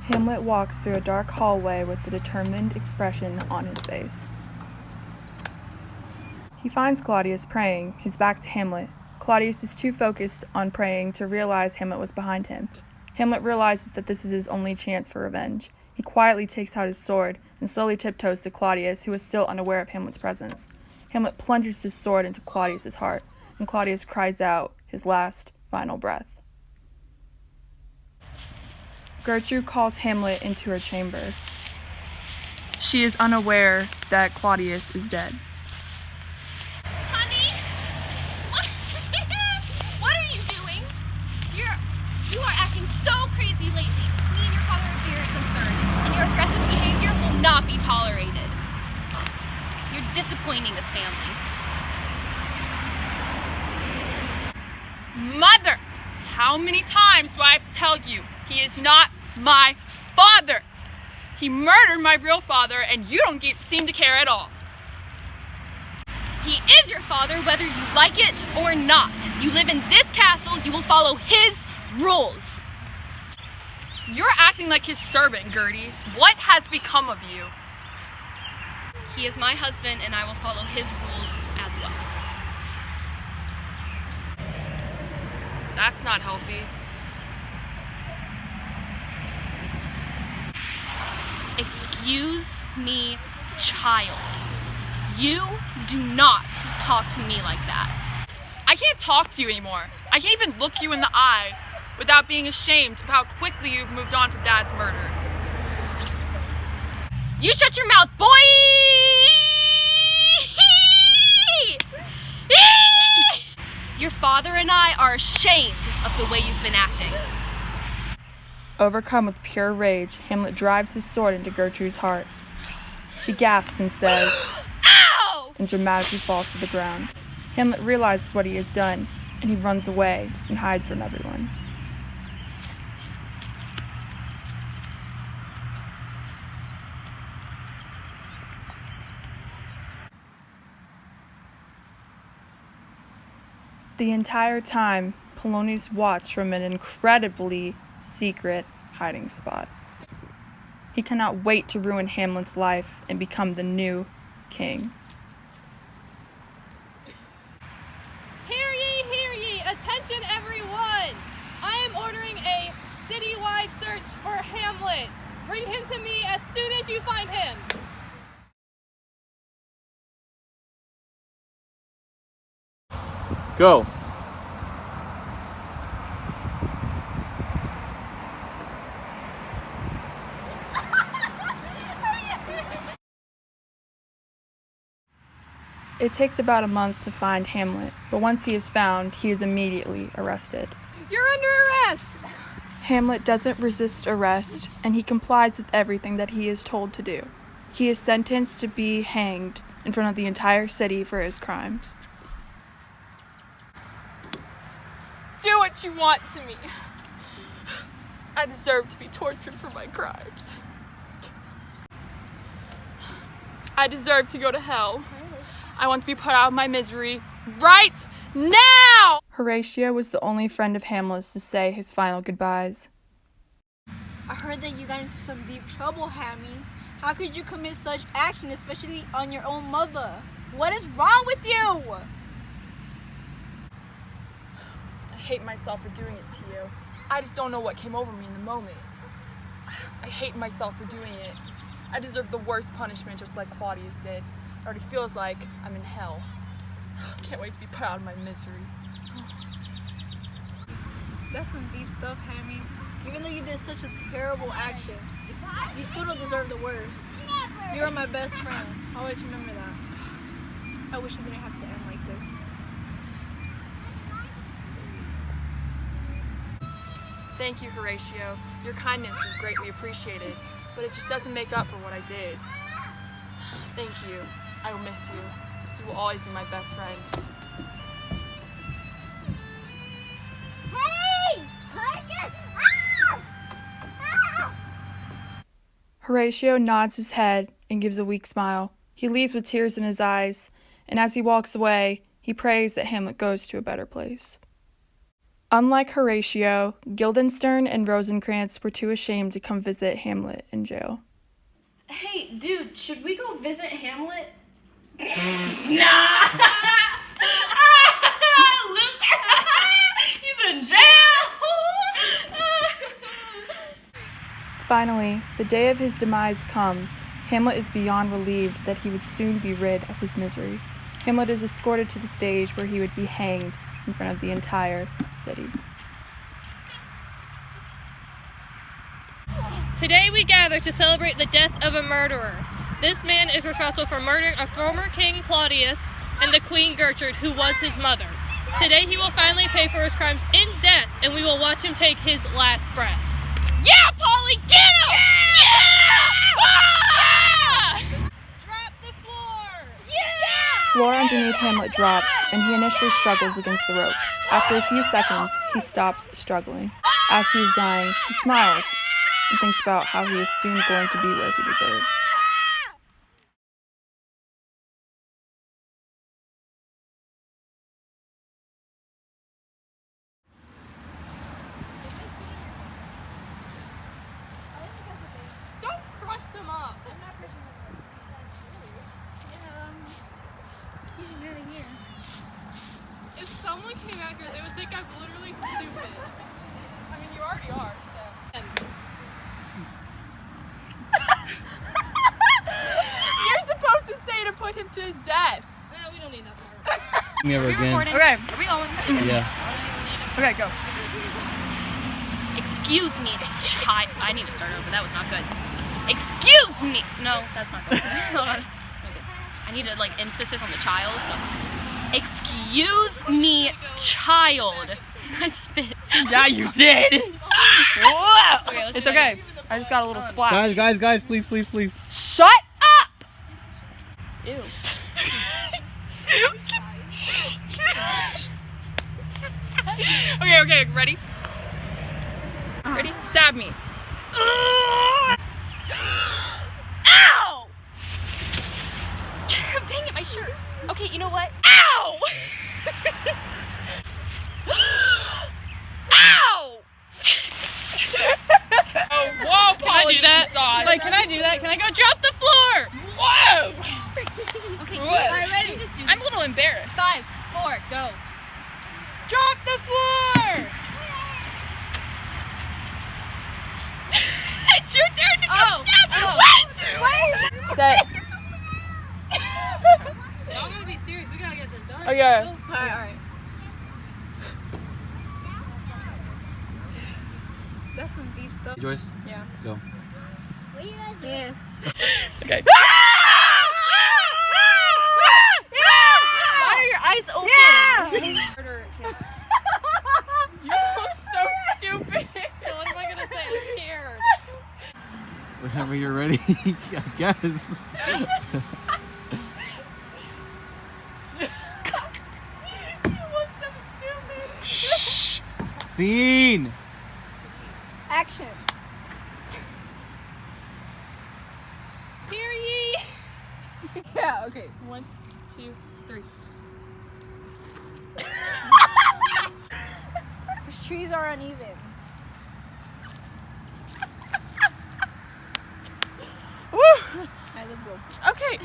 Hamlet walks through a dark hallway with a determined expression on his face. He finds Claudius praying, his back to Hamlet. Claudius is too focused on praying to realize Hamlet was behind him. Hamlet realizes that this is his only chance for revenge. He quietly takes out his sword and slowly tiptoes to Claudius, who is still unaware of Hamlet's presence. Hamlet plunges his sword into Claudius's heart, and Claudius cries out his last, final breath. Gertrude calls Hamlet into her chamber. She is unaware that Claudius is dead. Honey, what are you doing? You are acting so crazy lately. Me and your father are very concerned, and your aggressive behavior will not be tolerated. You're disappointing this family. Mother! How many times do I have to tell you? He is not my father! He murdered my real father, and you don't seem to care at all. He is your father whether you like it or not. You live in this castle, you will follow his rules. You're acting like his servant, Gertie. What has become of you? He is my husband, and I will follow his rules as well. That's not healthy. Excuse me, child. You do not talk to me like that. I can't talk to you anymore. I can't even look you in the eye without being ashamed of how quickly you've moved on from Dad's murder. You shut your mouth, boy! Your father and I are ashamed of the way you've been acting. Overcome with pure rage, Hamlet drives his sword into Gertrude's heart. She gasps and says, Ow! And dramatically falls to the ground. Hamlet realizes what he has done, and he runs away and hides from everyone. The entire time, Polonius watched from an incredibly secret hiding spot. He cannot wait to ruin Hamlet's life and become the new king. Hear ye, attention everyone! I am ordering a citywide search for Hamlet. Bring him to me as soon as you find him. Go. It takes about a month to find Hamlet, but once he is found, he is immediately arrested. You're under arrest! Hamlet doesn't resist arrest, and he complies with everything that he is told to do. He is sentenced to be hanged in front of the entire city for his crimes. Do what you want to me. I deserve to be tortured for my crimes. I deserve to go to hell. I want to be put out of my misery right now! Horatio was the only friend of Hamlet's to say his final goodbyes. I heard that you got into some deep trouble, Hammy. How could you commit such action, especially on your own mother? What is wrong with you? I hate myself for doing it to you. I just don't know what came over me in the moment. I hate myself for doing it. I deserve the worst punishment just like Claudius did. It already feels like I'm in hell. I can't wait to be put out of my misery. That's some deep stuff, Hammy. Even though you did such a terrible action, you still don't deserve the worst. You are my best friend. Always remember that. I wish it didn't have to end like this. Thank you, Horatio. Your kindness is greatly appreciated, but it just doesn't make up for what I did. Thank you. I will miss you. You will always be my best friend. Hey! Parker! Ah! Horatio nods his head and gives a weak smile. He leaves with tears in his eyes, and as he walks away, he prays that Hamlet goes to a better place. Unlike Horatio, Guildenstern and Rosencrantz were too ashamed to come visit Hamlet in jail. Hey, dude, should we go visit Hamlet? Nah! Loser! He's in jail! Finally, the day of his demise comes. Hamlet is beyond relieved that he would soon be rid of his misery. Hamlet is escorted to the stage where he would be hanged in front of the entire city. Today we gather to celebrate the death of a murderer. This man is responsible for murdering a former king Claudius and the queen Gertrude, who was his mother. Today he will finally pay for his crimes in death, and we will watch him take his last breath. Yeah, Polly, get him! Yeah! Ah! Drop the floor! Yeah! Floor underneath Hamlet drops, and he initially struggles against the rope. After a few seconds, he stops struggling. As he is dying, he smiles and thinks about how he is soon going to be where he deserves. Don't crush them up! He's gonna hear. If someone came out here, they would think I'm literally stupid. I mean, you already are, so. You're supposed to say to put him to his death. No, we don't need that part. Never Are we again. recording? Okay. Are we on? Yeah. Okay, go. Excuse me, child. I need to start over. That was not good. Excuse me. No, that's not good. Hold on. Okay. I need to emphasis on the child. So. Excuse me, child. I spit. Yeah, you did. Whoa. Okay, let's It's do that okay. I just got a little splash. Guys, please, please, please. Shut up! Ew. Okay, ready? Ready? Stab me. Ow! Dang it, my shirt. Okay, you know what? Ow! Ow! Oh, whoa, Can I do that? Sauce. Like, can I do that? Can I go drop the floor? Whoa! Okay, What? ready? Just do I'm a little embarrassed. 5, 4, go. Drop the floor! It's your turn to Oh, go. oh. Set. Y'all gotta be serious. We gotta get this done. Okay. Alright. That's some deep stuff. Joyce, Yeah. go. Yeah. Okay. Why are your eyes open? You look so stupid. So what am I gonna say? I'm scared. Whenever you're ready, I guess. You look so stupid. Shh. Scene. Action. Hear ye! Yeah, okay. 1, 2, 3. These trees are uneven. Woo! Alright, let's go. Okay.